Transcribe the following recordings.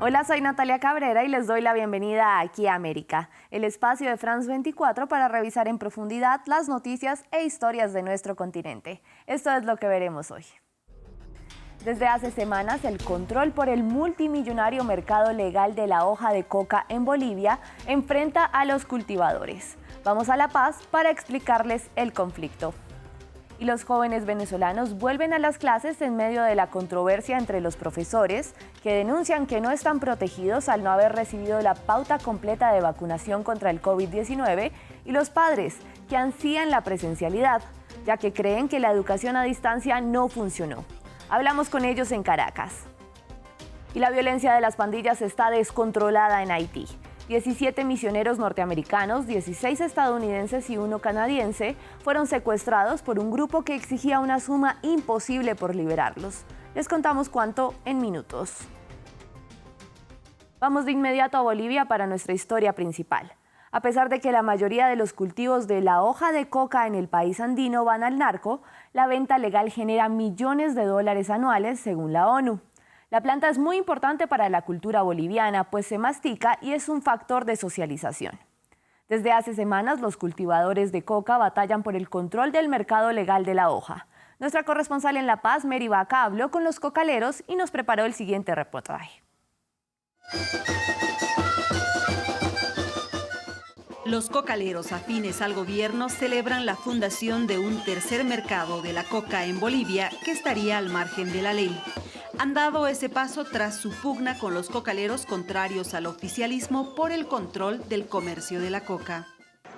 Hola, soy Natalia Cabrera y les doy la bienvenida a Aquí América, el espacio de France 24 para revisar en profundidad las noticias e historias de nuestro continente. Esto es lo que veremos hoy. Desde hace semanas, el control por el multimillonario mercado legal de la hoja de coca en Bolivia enfrenta a los cultivadores. Vamos a La Paz para explicarles el conflicto. Y los jóvenes venezolanos vuelven a las clases en medio de la controversia entre los profesores, que denuncian que no están protegidos al no haber recibido la pauta completa de vacunación contra el COVID-19, y los padres, que ansían la presencialidad, ya que creen que la educación a distancia no funcionó. Hablamos con ellos en Caracas. Y la violencia de las pandillas está descontrolada en Haití. 17 misioneros norteamericanos, 16 estadounidenses y 1 canadiense fueron secuestrados por un grupo que exigía una suma imposible por liberarlos. Les contamos cuánto en minutos. Vamos de inmediato a Bolivia para nuestra historia principal. A pesar de que la mayoría de los cultivos de la hoja de coca en el país andino van al narco, la venta legal genera millones de dólares anuales según la ONU. La planta es muy importante para la cultura boliviana, pues se mastica y es un factor de socialización. Desde hace semanas, los cultivadores de coca batallan por el control del mercado legal de la hoja. Nuestra corresponsal en La Paz, Mary Vaca, habló con los cocaleros y nos preparó el siguiente reportaje. Los cocaleros afines al gobierno celebran la fundación de un tercer mercado de la coca en Bolivia que estaría al margen de la ley. Han dado ese paso tras su pugna con los cocaleros contrarios al oficialismo por el control del comercio de la coca.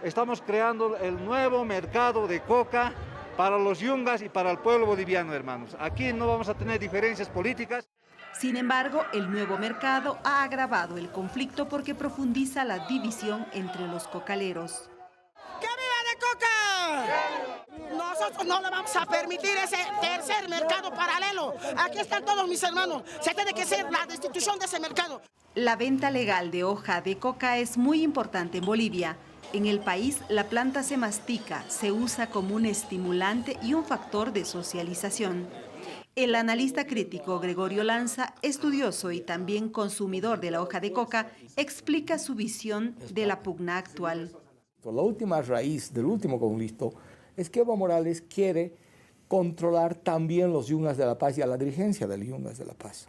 Estamos creando el nuevo mercado de coca para los yungas y para el pueblo boliviano, hermanos. Aquí no vamos a tener diferencias políticas. Sin embargo, el nuevo mercado ha agravado el conflicto porque profundiza la división entre los cocaleros. ¡Que viva de coca! Nosotros no le vamos a permitir ese tercer mercado paralelo. Aquí están todos mis hermanos. Se tiene que hacer la destitución de ese mercado. La venta legal de hoja de coca es muy importante en Bolivia. En el país, la planta se mastica, se usa como un estimulante y un factor de socialización. El analista crítico Gregorio Lanza, estudioso y también consumidor de la hoja de coca, explica su visión de la pugna actual. La última raíz del último conflicto es que Evo Morales quiere controlar también los Yungas de la Paz y a la dirigencia de los Yungas de la Paz,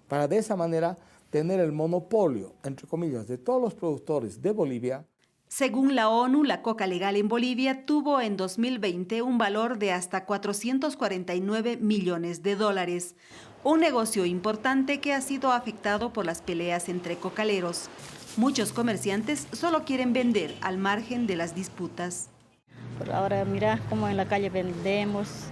para de esa manera tener el monopolio, entre comillas, de todos los productores de Bolivia. Según la ONU, la coca legal en Bolivia tuvo en 2020 un valor de hasta 449 millones de dólares. Un negocio importante que ha sido afectado por las peleas entre cocaleros. Muchos comerciantes solo quieren vender al margen de las disputas. Por ahora mira cómo en la calle vendemos,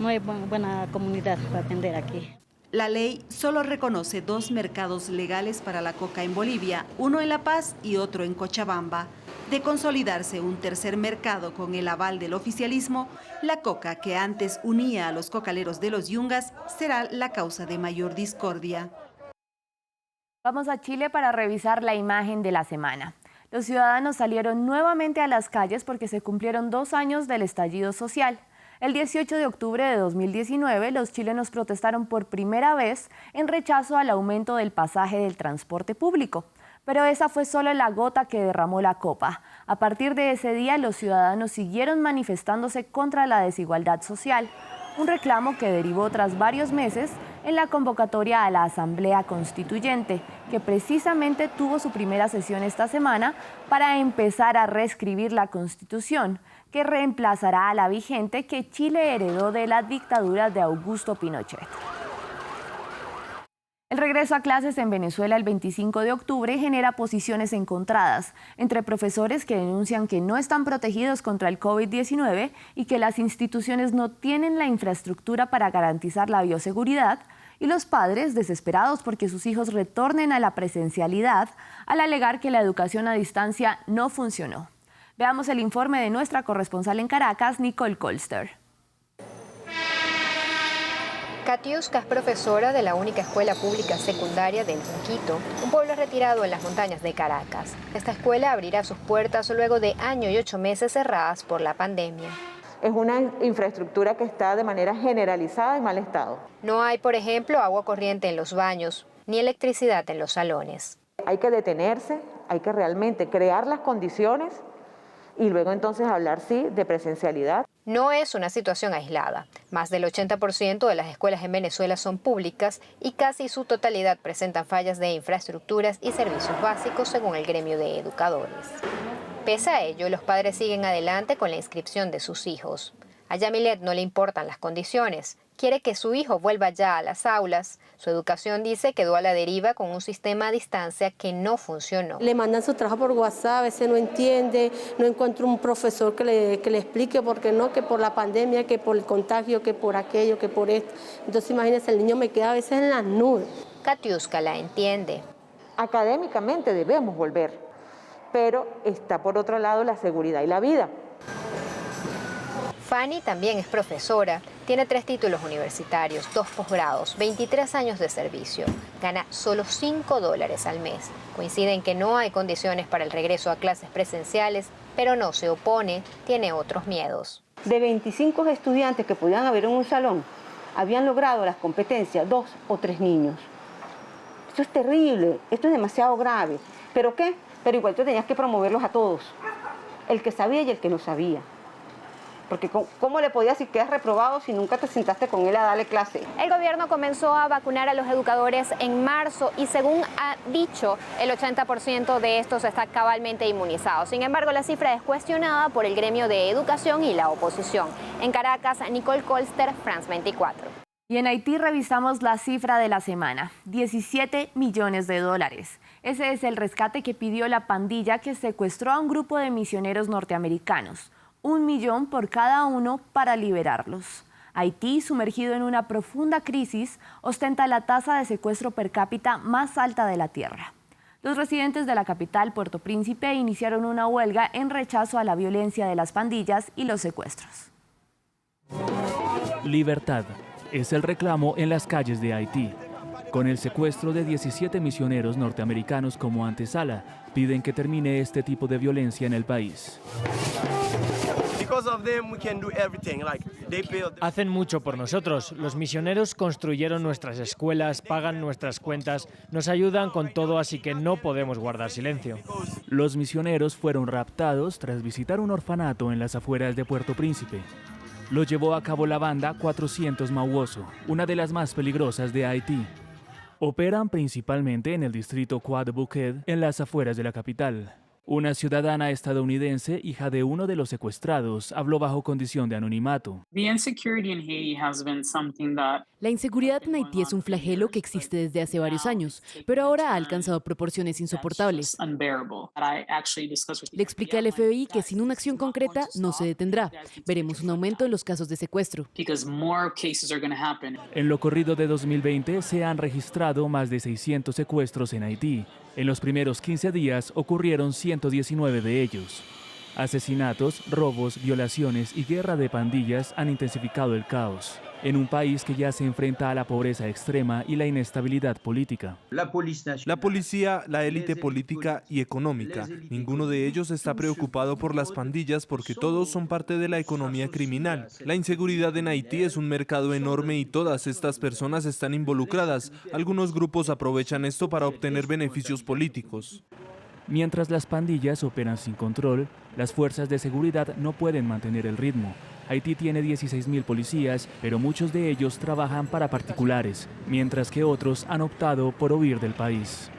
no hay buena comunidad para vender aquí. La ley solo reconoce 2 mercados legales para la coca en Bolivia, uno en La Paz y otro en Cochabamba. De consolidarse un tercer mercado con el aval del oficialismo, la coca que antes unía a los cocaleros de los yungas será la causa de mayor discordia. Vamos a Chile para revisar la imagen de la semana. Los ciudadanos salieron nuevamente a las calles porque se cumplieron 2 años del estallido social. El 18 de octubre de 2019, los chilenos protestaron por primera vez en rechazo al aumento del pasaje del transporte público. Pero esa fue solo la gota que derramó la copa. A partir de ese día, los ciudadanos siguieron manifestándose contra la desigualdad social, un reclamo que derivó tras varios meses en la convocatoria a la Asamblea Constituyente, que precisamente tuvo su primera sesión esta semana para empezar a reescribir la Constitución, que reemplazará a la vigente que Chile heredó de la dictadura de Augusto Pinochet. El regreso a clases en Venezuela el 25 de octubre genera posiciones encontradas entre profesores que denuncian que no están protegidos contra el COVID-19 y que las instituciones no tienen la infraestructura para garantizar la bioseguridad, y los padres desesperados porque sus hijos retornen a la presencialidad al alegar que la educación a distancia no funcionó. Veamos el informe de nuestra corresponsal en Caracas, Nicole Colster. Katiuska es profesora de la única escuela pública secundaria del Junquito, un pueblo retirado en las montañas de Caracas. Esta escuela abrirá sus puertas luego de 1 año y 8 meses cerradas por la pandemia. Es una infraestructura que está de manera generalizada en mal estado. No hay, por ejemplo, agua corriente en los baños. ni electricidad en los salones. Hay que detenerse, hay que realmente crear las condiciones y luego entonces hablar, sí, de presencialidad. No es una situación aislada. Más del 80% de las escuelas en Venezuela son públicas y casi su totalidad presentan fallas de infraestructuras y servicios básicos según el gremio de educadores. Pese a ello, los padres siguen adelante con la inscripción de sus hijos. A Yamilet no le importan las condiciones. Quiere que su hijo vuelva ya a las aulas. Su educación, dice, quedó a la deriva con un sistema a distancia que no funcionó. Le mandan su trabajo por WhatsApp, a veces no entiende, no encuentra un profesor que le explique por qué no, que por la pandemia, que por el contagio, que por aquello, que por esto. Entonces imagínense, el niño me queda a veces en las nubes. Katiuska la entiende. Académicamente debemos volver, pero está por otro lado la seguridad y la vida. Fanny también es profesora, tiene 3 títulos universitarios, 2 posgrados, 23 años de servicio. Gana solo $5 al mes. Coincide en que no hay condiciones para el regreso a clases presenciales, pero no se opone, tiene otros miedos. De 25 estudiantes que podían haber en un salón, habían logrado las competencias 2 o 3 niños. Esto es terrible, esto es demasiado grave. ¿Pero qué? Pero igual tú tenías que promoverlos a todos, el que sabía y el que no sabía. Porque ¿cómo le podías, si quedas reprobado, si nunca te sentaste con él a darle clase? El gobierno comenzó a vacunar a los educadores en marzo y, según ha dicho, el 80% de estos está cabalmente inmunizado. Sin embargo, la cifra es cuestionada por el gremio de educación y la oposición. En Caracas, Nicole Colster, France 24. Y en Haití revisamos la cifra de la semana, $17 millones. Ese es el rescate que pidió la pandilla que secuestró a un grupo de misioneros norteamericanos. $1 millón por cada uno para liberarlos. Haití, sumergido en una profunda crisis, ostenta la tasa de secuestro per cápita más alta de la tierra. Los residentes de la capital, Puerto Príncipe, iniciaron una huelga en rechazo a la violencia de las pandillas y los secuestros. Libertad es el reclamo en las calles de Haití. Con el secuestro de 17 misioneros norteamericanos como antesala, piden que termine este tipo de violencia en el país. Hacen mucho por nosotros. Los misioneros construyeron nuestras escuelas, pagan nuestras cuentas, nos ayudan con todo, así que no podemos guardar silencio. Los misioneros fueron raptados tras visitar un orfanato en las afueras de Puerto Príncipe. Lo llevó a cabo la banda 400 Mauoso, una de las más peligrosas de Haití. Operan principalmente en el distrito Croix de Bouquet, en las afueras de la capital. Una ciudadana estadounidense, hija de uno de los secuestrados, habló bajo condición de anonimato. La inseguridad en Haití es un flagelo que existe desde hace varios años, pero ahora ha alcanzado proporciones insoportables. Le expliqué al FBI que sin una acción concreta no se detendrá. Veremos un aumento en los casos de secuestro. En lo corrido de 2020 se han registrado más de 600 secuestros en Haití. En los primeros 15 días ocurrieron 119 de ellos. Asesinatos, robos, violaciones y guerra de pandillas han intensificado el caos, en un país que ya se enfrenta a la pobreza extrema y la inestabilidad política. La policía, la élite política y económica, ninguno de ellos está preocupado por las pandillas porque todos son parte de la economía criminal. La inseguridad en Haití es un mercado enorme y todas estas personas están involucradas. Algunos grupos aprovechan esto para obtener beneficios políticos. Mientras las pandillas operan sin control, las fuerzas de seguridad no pueden mantener el ritmo. Haití tiene 16.000 policías, pero muchos de ellos trabajan para particulares, mientras que otros han optado por huir del país.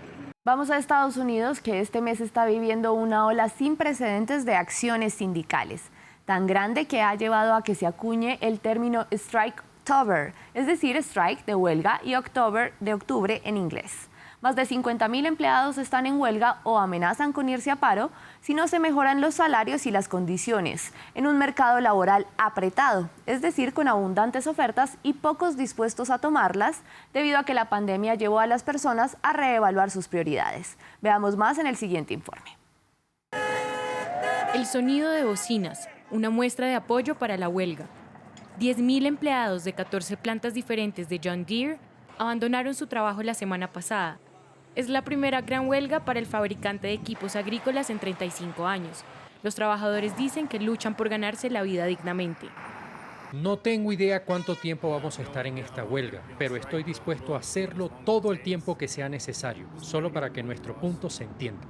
Vamos a Estados Unidos, que este mes está viviendo una ola sin precedentes de acciones sindicales, tan grande que ha llevado a que se acuñe el término Striketober, es decir, strike de huelga y October de octubre en inglés. Más de 50.000 empleados están en huelga o amenazan con irse a paro si no se mejoran los salarios y las condiciones en un mercado laboral apretado, es decir, con abundantes ofertas y pocos dispuestos a tomarlas debido a que la pandemia llevó a las personas a reevaluar sus prioridades. Veamos más en el siguiente informe. El sonido de bocinas, una muestra de apoyo para la huelga. 10.000 empleados de 14 plantas diferentes de John Deere abandonaron su trabajo la semana pasada. Es la primera gran huelga para el fabricante de equipos agrícolas en 35 años. Los trabajadores dicen que luchan por ganarse la vida dignamente. No tengo idea cuánto tiempo vamos a estar en esta huelga, pero estoy dispuesto a hacerlo todo el tiempo que sea necesario, solo para que nuestro punto se entienda.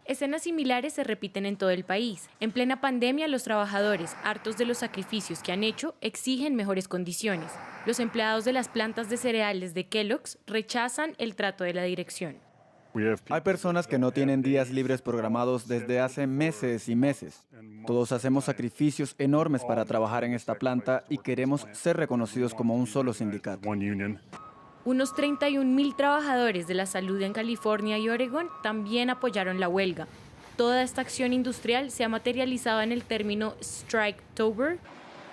Escenas similares se repiten en todo el país. En plena pandemia, los trabajadores, hartos de los sacrificios que han hecho, exigen mejores condiciones. Los empleados de las plantas de cereales de Kellogg's rechazan el trato de la dirección. Hay personas que no tienen días libres programados desde hace meses y meses. Todos hacemos sacrificios enormes para trabajar en esta planta y queremos ser reconocidos como un solo sindicato. Unos 31,000 trabajadores de la salud en California y Oregón también apoyaron la huelga. Toda esta acción industrial se ha materializado en el término Striketober,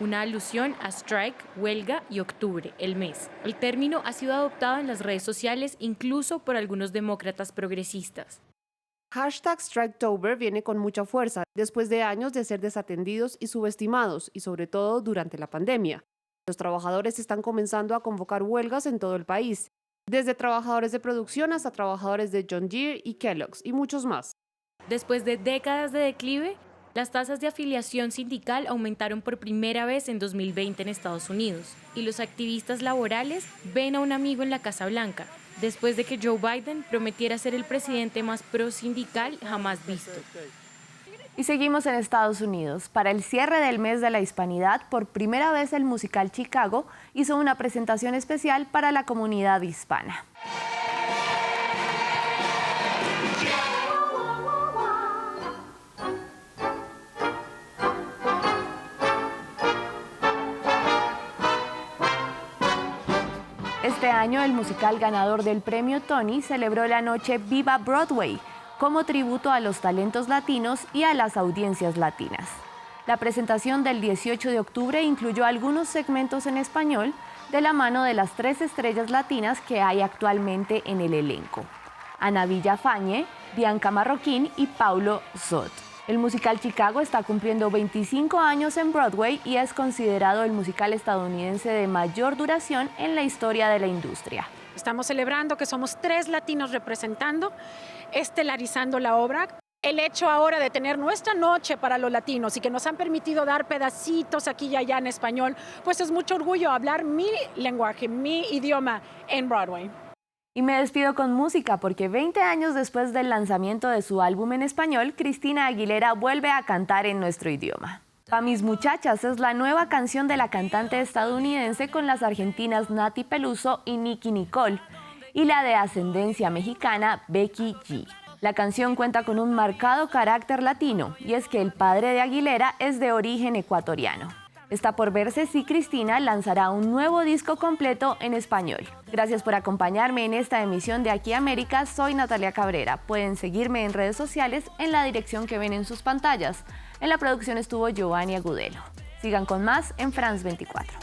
una alusión a strike, huelga, y octubre, el mes. El término ha sido adoptado en las redes sociales incluso por algunos demócratas progresistas. #Striketober viene con mucha fuerza después de años de ser desatendidos y subestimados, y sobre todo durante la pandemia. Los trabajadores están comenzando a convocar huelgas en todo el país, desde trabajadores de producción hasta trabajadores de John Deere y Kellogg's y muchos más. Después de décadas de declive, las tasas de afiliación sindical aumentaron por primera vez en 2020 en Estados Unidos, y los activistas laborales ven a un amigo en la Casa Blanca, después de que Joe Biden prometiera ser el presidente más pro-sindical jamás visto. Y seguimos en Estados Unidos. Para el cierre del mes de la hispanidad, por primera vez el musical Chicago hizo una presentación especial para la comunidad hispana. Este año, el musical ganador del premio Tony celebró la noche Viva Broadway, como tributo a los talentos latinos y a las audiencias latinas. La presentación del 18 de octubre incluyó algunos segmentos en español de la mano de las 3 estrellas latinas que hay actualmente en el elenco: Ana Villafañe, Bianca Marroquín y Paulo Zot. El musical Chicago está cumpliendo 25 años en Broadway y es considerado el musical estadounidense de mayor duración en la historia de la industria. Estamos celebrando que somos 3 latinos representando, estelarizando la obra. El hecho ahora de tener nuestra noche para los latinos y que nos han permitido dar pedacitos aquí y allá en español, pues es mucho orgullo hablar mi lenguaje, mi idioma en Broadway. Y me despido con música porque 20 años después del lanzamiento de su álbum en español, Cristina Aguilera vuelve a cantar en nuestro idioma. Pa' mis muchachas es la nueva canción de la cantante estadounidense con las argentinas Nati Peluso y Nicki Nicole, y la de ascendencia mexicana Becky G. La canción cuenta con un marcado carácter latino, y es que el padre de Aguilera es de origen ecuatoriano. Está por verse si Cristina lanzará un nuevo disco completo en español. Gracias por acompañarme en esta emisión de Aquí América. Soy Natalia Cabrera. Pueden seguirme en redes sociales en la dirección que ven en sus pantallas. En la producción estuvo Giovanni Agudelo. Sigan con más en France 24.